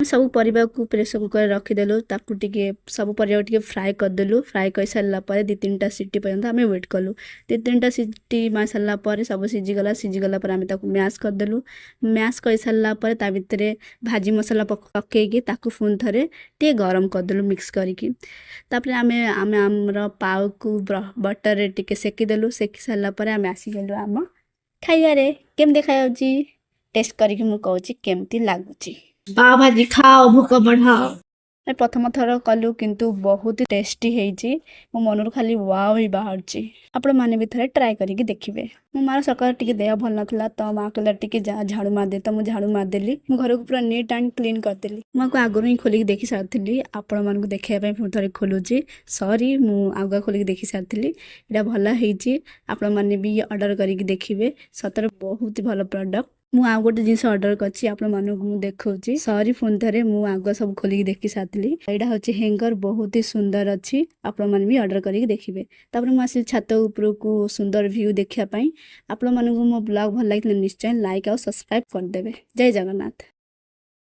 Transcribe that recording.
ସବୁ ପରିବାକୁ ପ୍ରେସର କୁକରରେ ରଖିଦେଲୁ ତାକୁ ଟିକେ ସବୁ ପରିବାକୁ ଟିକେ ଫ୍ରାଏ କରିଦେଲୁ ଫ୍ରାଏ କରିସାରିଲା ପରେ ଦୁଇ ତିନିଟା ସିଟି ପର୍ଯ୍ୟନ୍ତ ଆମେ ୱେଟ୍ କଲୁ ଦୁଇ ତିନିଟା ସିଟି ମାରି ସାରିଲା ପରେ ସବୁ ସିଝିଗଲା ପରେ ଆମେ ତାକୁ ମ୍ୟାଶ୍ କରିଦେଲୁ ମ୍ୟାଶ୍ କରିସାରିଲା ପରେ ତା ଭିତରେ ଭାଜି ମସଲା ପକେଇକି ତାକୁ ପୁଣି ଥରେ ଟିକେ ଗରମ କରିଦେଲୁ ମିକ୍ସ କରିକି ତାପରେ ଆମେ ଆମେ ଆମର ପାଉକୁ ବଟରରେ ଟିକେ ସେକିଦେଲୁ ସେକି ସାରିଲା ପରେ ଆମେ ଆସିଗଲୁ ଆମ ଖାଇବାରେ କେମିତି ଦେଖାଯାଉଛି ଟେଷ୍ଟ କରିକି ମୁଁ କହୁଛି କେମିତି ଲାଗୁଛି पाव भाजी खाओ भूख बढ़ाओ। प्रथम थर कलु किंतु बहुत टेस्टी ହେଇଛି ମୋ ମନରୁ ଖାଲି ୱାଓ ହିଁ ବାହାରୁଛି ଆପଣ ମାନେ ବି ଥରେ ଟ୍ରାଏ କରିକି ଦେଖିବେ ମୋ ମାର ସକାଳେ ଟିକେ ଦେହ ଭଲ ନଥିଲା ତ ମା କହିଲା ଟିକେ ଝାଡୁ ମାରିଦେ ତ ମୁଁ ଝାଡୁ ମାରିଦେଲି ମୁଁ ଘରକୁ ପୁରା ନିଟ୍ ଆଣ୍ଡ କ୍ଲିନ୍ କରିଦେଲି ମୁଁ ଆକୁ ଆଗରୁ ହିଁ ଖୋଲିକି ଦେଖି ସାରିଥିଲି ଆପଣମାନଙ୍କୁ ଦେଖେଇବା ପାଇଁ ପୁଣି ଥରେ ଖୋଲୁଛି ସରି ମୁଁ ଆଗୁଆ ଖୋଲିକି ଦେଖି ସାରିଥିଲି ଏଇଟା ଭଲ ହେଇଛି ଆପଣମାନେ ବି ଅର୍ଡ଼ର କରିକି ଦେଖିବେ ସତରେ ବହୁତ ଭଲ ପ୍ରଡକ୍ଟ ମୁଁ ଆଉ ଗୋଟେ ଜିନିଷ ଅର୍ଡ଼ର କରିଛି ଆପଣମାନଙ୍କୁ ମୁଁ ଦେଖାଉଛି ସରି ଫୋନ୍ ଥରେ ମୁଁ ଆଗୁଆ ସବୁ ଖୋଲିକି ଦେଖି ସାରିଥିଲି ଏଇଟା ହେଉଛି ହ୍ୟାଙ୍ଗର ବହୁତ ହି ସୁନ୍ଦର ଅଛି ଆପଣମାନେ ବି ଅର୍ଡ଼ର କରିକି ଦେଖିବେ ତାପରେ ମୁଁ ଆସିଲି ଛାତ ଉପରକୁ ସୁନ୍ଦର ଭ୍ୟୁ ଦେଖିବା ପାଇଁ ଆପଣମାନଙ୍କୁ ମୋ ବ୍ଲଗ୍ ଭଲ ଲାଗିଥିଲେ ନିଶ୍ଚୟ ଲାଇକ୍ ଆଉ ସବସ୍କ୍ରାଇବ୍ କରିଦେବେ ଜୟ ଜଗନ୍ନାଥ।